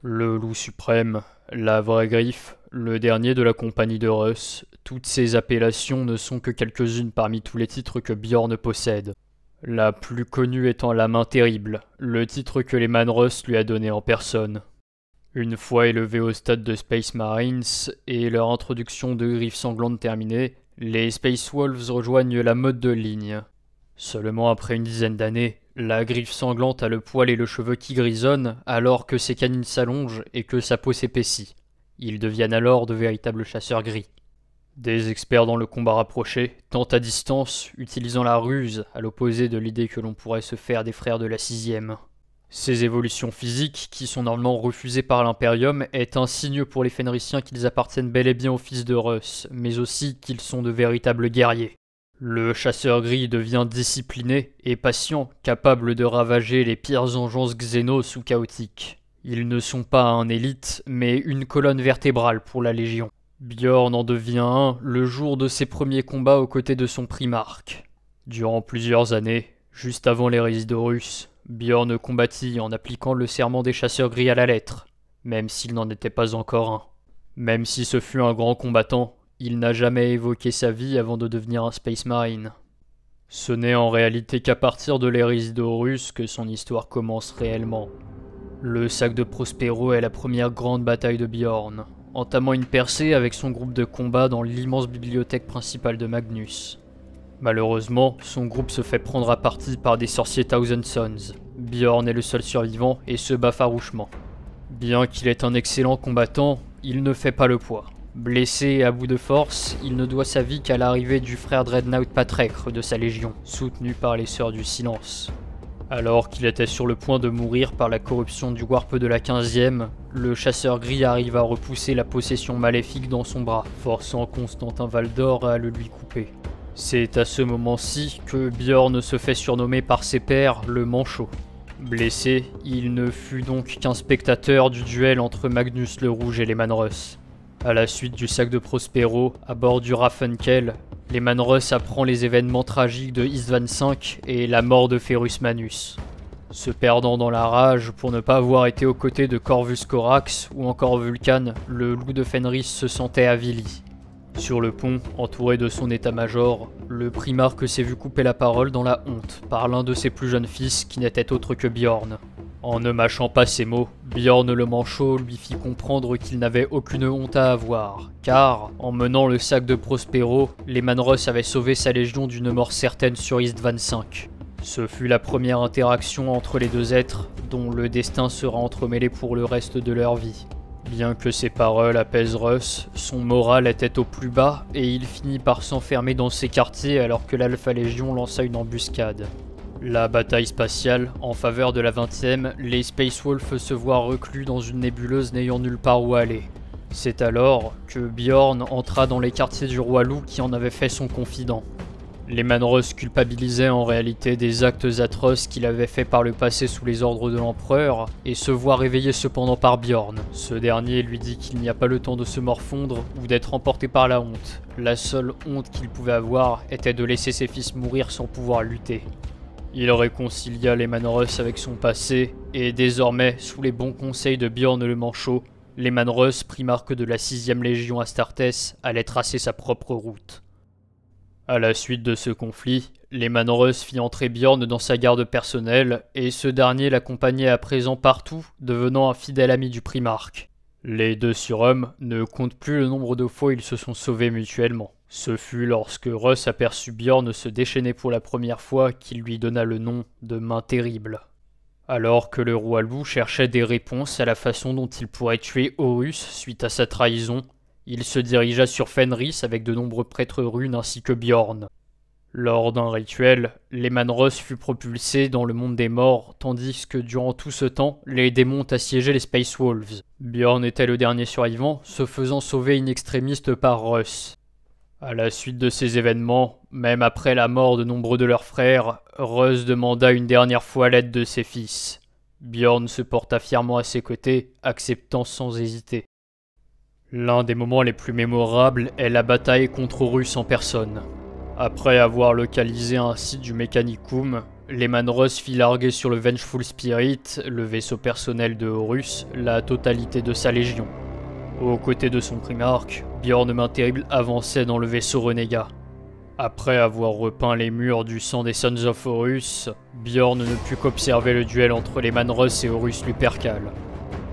Le loup suprême, la vraie griffe, le dernier de la compagnie de Russ, toutes ces appellations ne sont que quelques-unes parmi tous les titres que Bjorn possède. La plus connue étant la main terrible, le titre que Lehman Russ lui a donné en personne. Une fois élevés au stade de Space Marines et leur introduction de griffes sanglantes terminée, les Space Wolves rejoignent la mode de ligne. Seulement après une dizaine d'années, la griffe sanglante a le poil et le cheveu qui grisonnent alors que ses canines s'allongent et que sa peau s'épaissit. Ils deviennent alors de véritables chasseurs gris. Des experts dans le combat rapproché, tant à distance, utilisant la ruse à l'opposé de l'idée que l'on pourrait se faire des frères de la sixième. Ces évolutions physiques, qui sont normalement refusées par l'Imperium, est un signe pour les Fenrisiens qu'ils appartiennent bel et bien aux fils de Russ, mais aussi qu'ils sont de véritables guerriers. Le chasseur gris devient discipliné et patient, capable de ravager les pires engences xénos ou chaotiques. Ils ne sont pas un élite, mais une colonne vertébrale pour la Légion. Bjorn en devient un le jour de ses premiers combats aux côtés de son primarque. Durant plusieurs années, juste avant les Résidorus, Bjorn combattit en appliquant le serment des chasseurs gris à la lettre, même s'il n'en était pas encore un. Même si ce fut un grand combattant, il n'a jamais évoqué sa vie avant de devenir un Space Marine. Ce n'est en réalité qu'à partir de l'ère Isidorus que son histoire commence réellement. Le sac de Prospero est la première grande bataille de Bjorn, entamant une percée avec son groupe de combat dans l'immense bibliothèque principale de Magnus. Malheureusement, son groupe se fait prendre à partie par des sorciers Thousand Sons. Bjorn est le seul survivant et se bat farouchement. Bien qu'il est un excellent combattant, il ne fait pas le poids. Blessé et à bout de force, il ne doit sa vie qu'à l'arrivée du frère Dreadnought Patrècre de sa légion, soutenu par les Sœurs du Silence. Alors qu'il était sur le point de mourir par la corruption du Warp de la 15e, le chasseur gris arrive à repousser la possession maléfique dans son bras, forçant Constantin Valdor à le lui couper. C'est à ce moment-ci que Bjorn se fait surnommer par ses pairs le Manchot. Blessé, il ne fut donc qu'un spectateur du duel entre Magnus le Rouge et Lehman Russ. À la suite du sac de Prospero, à bord du Raffenkel, Lehman Russ apprend les événements tragiques de Istvan V et la mort de Ferus Manus. Se perdant dans la rage pour ne pas avoir été aux côtés de Corvus Corax ou encore Vulcan, le loup de Fenris se sentait avili. Sur le pont, entouré de son état-major, le primarque s'est vu couper la parole dans la honte par l'un de ses plus jeunes fils qui n'était autre que Bjorn. En ne mâchant pas ses mots, Bjorn le Manchot lui fit comprendre qu'il n'avait aucune honte à avoir, car, en menant le sac de Prospero, Lehman Russ avait sauvé sa légion d'une mort certaine sur Istvan V. Ce fut la première interaction entre les deux êtres, dont le destin sera entremêlé pour le reste de leur vie. Bien que ses paroles apaisent Russ, son moral était au plus bas et il finit par s'enfermer dans ses quartiers alors que l'Alpha Légion lança une embuscade. La bataille spatiale, en faveur de la 20e, les Space Wolves se voient reclus dans une nébuleuse n'ayant nulle part où aller. C'est alors que Bjorn entra dans les quartiers du roi loup qui en avait fait son confident. Lehman Russ culpabilisait en réalité des actes atroces qu'il avait fait par le passé sous les ordres de l'empereur, et se voit réveillé cependant par Bjorn. Ce dernier lui dit qu'il n'y a pas le temps de se morfondre ou d'être emporté par la honte. La seule honte qu'il pouvait avoir était de laisser ses fils mourir sans pouvoir lutter. Il réconcilia Lehman Russ avec son passé, et désormais, sous les bons conseils de Bjorn le Manchot, Lehman Russ, primarque de la 6e Légion Astartes, allait tracer sa propre route. À la suite de ce conflit, Lehman Russ fit entrer Bjorn dans sa garde personnelle, et ce dernier l'accompagnait à présent partout, devenant un fidèle ami du primarque. Les deux surhommes ne comptent plus le nombre de fois où ils se sont sauvés mutuellement. Ce fut lorsque Russ aperçut Bjorn se déchaîner pour la première fois qu'il lui donna le nom de Main Terrible. Alors que le roi loup cherchait des réponses à la façon dont il pourrait tuer Horus suite à sa trahison, il se dirigea sur Fenris avec de nombreux prêtres runes ainsi que Bjorn. Lors d'un rituel, Lehman Russ fut propulsé dans le monde des morts, tandis que durant tout ce temps, les démons assiégeaient les Space Wolves. Bjorn était le dernier survivant, se faisant sauver in extremis par Russ. À la suite de ces événements, même après la mort de nombreux de leurs frères, Russ demanda une dernière fois l'aide de ses fils. Bjorn se porta fièrement à ses côtés, acceptant sans hésiter. L'un des moments les plus mémorables est la bataille contre Horus en personne. Après avoir localisé un site du Mechanicum, Lehman Russ fit larguer sur le Vengeful Spirit, le vaisseau personnel de Horus, la totalité de sa légion. Aux côtés de son primarque, Bjorn Main Terrible avançait dans le vaisseau renégat. Après avoir repeint les murs du sang des Sons of Horus, Bjorn ne put qu'observer le duel entre Lehman Russ et Horus Lupercal.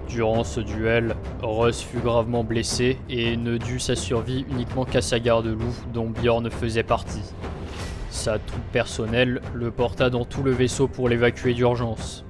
Durant ce duel, Russ fut gravement blessé et ne dut sa survie uniquement qu'à sa garde-loup dont Bjorn faisait partie. Sa troupe personnelle le porta dans tout le vaisseau pour l'évacuer d'urgence.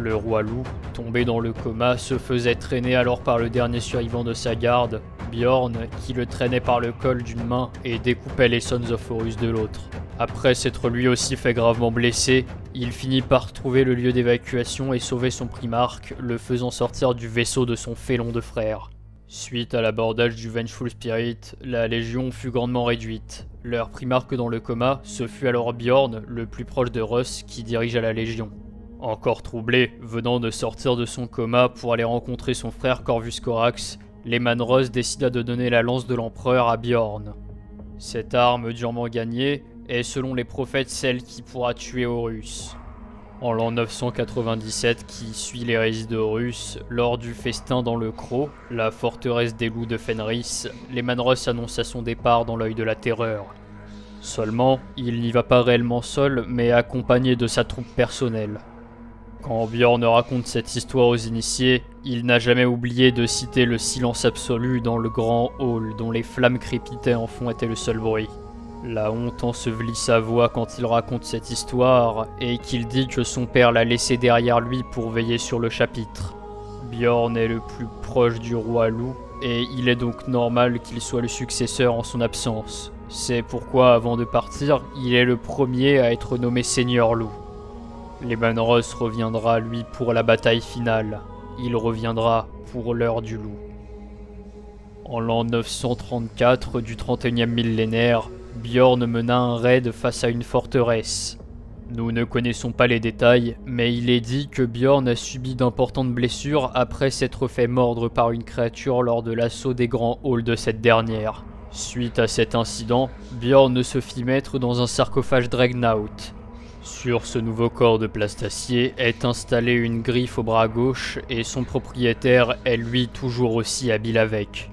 Le roi loup, tombé dans le coma, se faisait traîner alors par le dernier survivant de sa garde, Bjorn, qui le traînait par le col d'une main et découpait les Sons of Horus de l'autre. Après s'être lui aussi fait gravement blessé, il finit par trouver le lieu d'évacuation et sauver son primarque, le faisant sortir du vaisseau de son félon de frère. Suite à l'abordage du Vengeful Spirit, la Légion fut grandement réduite. Leur primarque dans le coma, ce fut alors Bjorn, le plus proche de Russ, qui dirigea la Légion. Encore troublé, venant de sortir de son coma pour aller rencontrer son frère Corvus Corax, Lehman Russ décida de donner la lance de l'empereur à Bjorn. Cette arme durement gagnée est selon les prophètes celle qui pourra tuer Horus. En l'an 997 qui suit l'hérésie de Horus, lors du festin dans le Croc, la forteresse des loups de Fenris, Lehman Russ annonça son départ dans l'œil de la terreur. Seulement, il n'y va pas réellement seul, mais accompagné de sa troupe personnelle. Quand Bjorn raconte cette histoire aux initiés, il n'a jamais oublié de citer le silence absolu dans le grand hall dont les flammes crépitaient en fond était le seul bruit. La honte ensevelit sa voix quand il raconte cette histoire et qu'il dit que son père l'a laissé derrière lui pour veiller sur le chapitre. Bjorn est le plus proche du roi loup et il est donc normal qu'il soit le successeur en son absence. C'est pourquoi avant de partir, il est le premier à être nommé Seigneur Loup. Lehman Russ reviendra lui pour la bataille finale. Il reviendra pour l'heure du loup. En l'an 934 du 31e millénaire, Bjorn mena un raid face à une forteresse. Nous ne connaissons pas les détails, mais il est dit que Bjorn a subi d'importantes blessures après s'être fait mordre par une créature lors de l'assaut des grands halls de cette dernière. Suite à cet incident, Bjorn se fit mettre dans un sarcophage Dreadnought. Sur ce nouveau corps de plastacier est installée une griffe au bras gauche et son propriétaire est lui toujours aussi habile avec.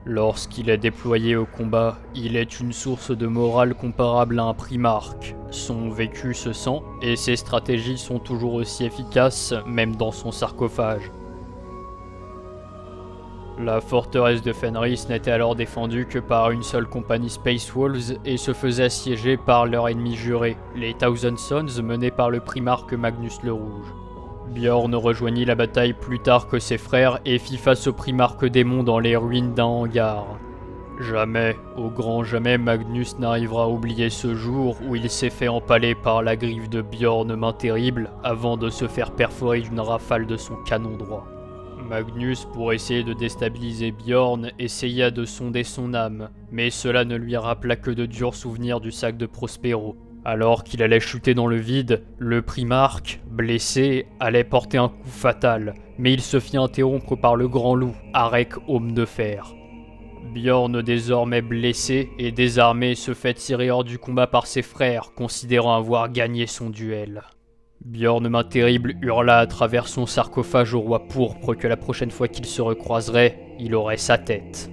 Lorsqu'il est déployé au combat, il est une source de morale comparable à un primarque. Son vécu se sent et ses stratégies sont toujours aussi efficaces, même dans son sarcophage. La forteresse de Fenris n'était alors défendue que par une seule compagnie Space Wolves et se faisait assiéger par leur ennemi juré, les Thousand Sons menés par le primarque Magnus le Rouge. Bjorn rejoignit la bataille plus tard que ses frères et fit face au primarque démon dans les ruines d'un hangar. Jamais, au grand jamais, Magnus n'arrivera à oublier ce jour où il s'est fait empaler par la griffe de Bjorn Main Terrible avant de se faire perforer d'une rafale de son canon droit. Magnus, pour essayer de déstabiliser Bjorn, essaya de sonder son âme, mais cela ne lui rappela que de durs souvenirs du sac de Prospero. Alors qu'il allait chuter dans le vide, le primarque, blessé, allait porter un coup fatal, mais il se fit interrompre par le grand loup, Arek Homme de Fer. Bjorn, désormais blessé et désarmé, se fait tirer hors du combat par ses frères, considérant avoir gagné son duel. Bjorn Main Terrible hurla à travers son sarcophage au roi pourpre que la prochaine fois qu'il se recroiserait, il aurait sa tête.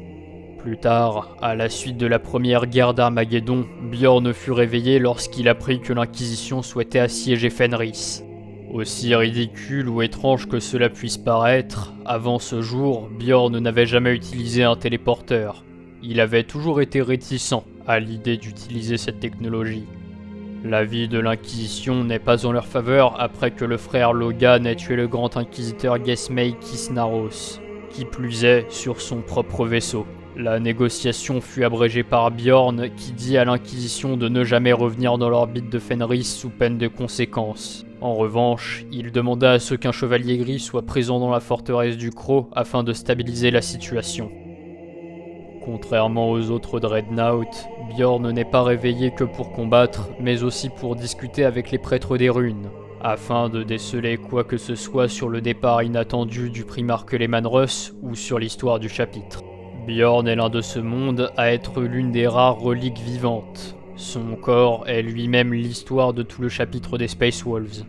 Plus tard, à la suite de la première guerre d'Armageddon, Bjorn fut réveillé lorsqu'il apprit que l'Inquisition souhaitait assiéger Fenris. Aussi ridicule ou étrange que cela puisse paraître, avant ce jour, Bjorn n'avait jamais utilisé un téléporteur. Il avait toujours été réticent à l'idée d'utiliser cette technologie. L'avis de l'Inquisition n'est pas en leur faveur après que le frère Logan ait tué le grand inquisiteur Gesmei Kisnaros, qui plus est sur son propre vaisseau. La négociation fut abrégée par Bjorn qui dit à l'Inquisition de ne jamais revenir dans l'orbite de Fenris sous peine de conséquences. En revanche, il demanda à ce qu'un chevalier gris soit présent dans la forteresse du Croc afin de stabiliser la situation. Contrairement aux autres Dreadnought, Bjorn n'est pas réveillé que pour combattre, mais aussi pour discuter avec les prêtres des runes, afin de déceler quoi que ce soit sur le départ inattendu du primarque Lehman Russ ou sur l'histoire du chapitre. Bjorn est l'un de ce monde à être l'une des rares reliques vivantes. Son corps est lui-même l'histoire de tout le chapitre des Space Wolves.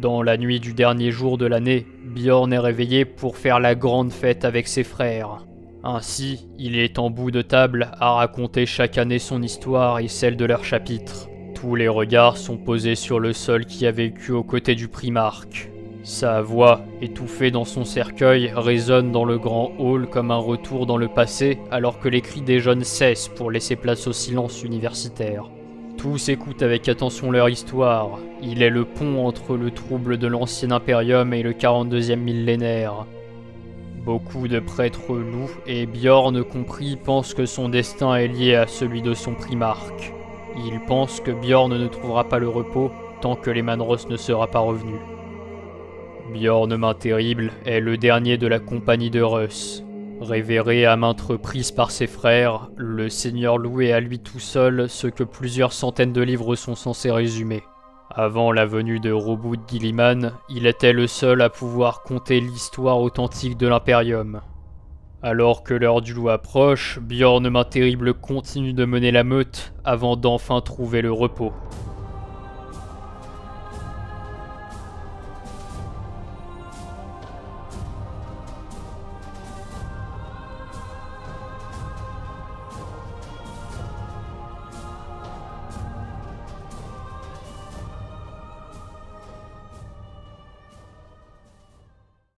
Dans la nuit du dernier jour de l'année, Bjorn est réveillé pour faire la grande fête avec ses frères. Ainsi, il est en bout de table à raconter chaque année son histoire et celle de leur chapitre. Tous les regards sont posés sur le seul qui a vécu aux côtés du primarque. Sa voix, étouffée dans son cercueil, résonne dans le grand hall comme un retour dans le passé, alors que les cris des jeunes cessent pour laisser place au silence universitaire. Tous écoutent avec attention leur histoire. Il est le pont entre le trouble de l'ancien Imperium et le 42e millénaire. Beaucoup de prêtres loups, et Bjorn compris, pensent que son destin est lié à celui de son primarque. Ils pensent que Bjorn ne trouvera pas le repos tant que les Manros ne sera pas revenu. Bjorn Main Terrible est le dernier de la compagnie de Russ. Révéré à maintes reprises par ses frères, le Seigneur Loup est à lui tout seul ce que plusieurs centaines de livres sont censés résumer. Avant la venue de Roboute Guilliman, il était le seul à pouvoir conter l'histoire authentique de l'Imperium. Alors que l'heure du loup approche, Bjorn Main Terrible continue de mener la meute avant d'enfin trouver le repos.